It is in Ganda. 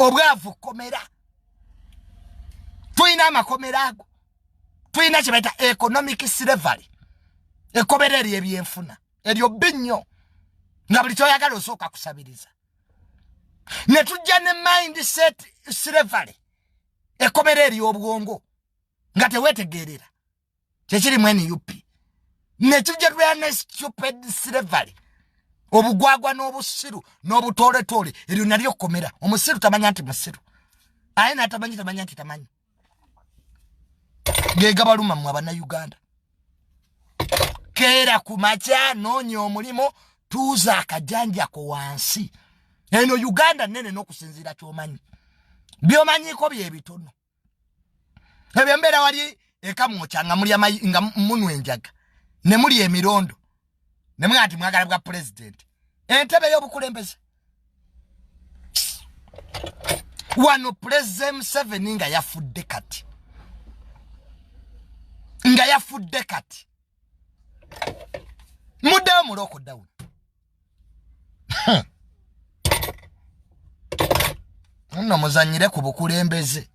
obwavu komera tuina amakomera ago tuina kibeta economic slavery ekobera ebyenfuna eryo binyo nga buli kyoyagala osooka kusabiriza ne tujja ne mindset slavery ekobera ery'obwongo nga tewetegerera kyekiri mwene yupi ne tujja ne stupid slavery obugwagwa n'obusiru n'obutooletole eryo nalyo komera omusiru tamanya nti musiru aye n'atamanyi tamanya nti tamanyi gega baluma mu abana Uganda kera kumacha nonyo omulimo tuza akajanja ko wansi eno Uganda nene n'okusinzira kyomanyi byomanyiko byebitono ebyembera wali ekamwochanga muli nga munwe enjaga ne muli emirondo ne mwati mwagala bwa president entebe y'obukulembeze wano president Museveni nga yafudde kati muda muloko down nno muzanyire ku bukulembeze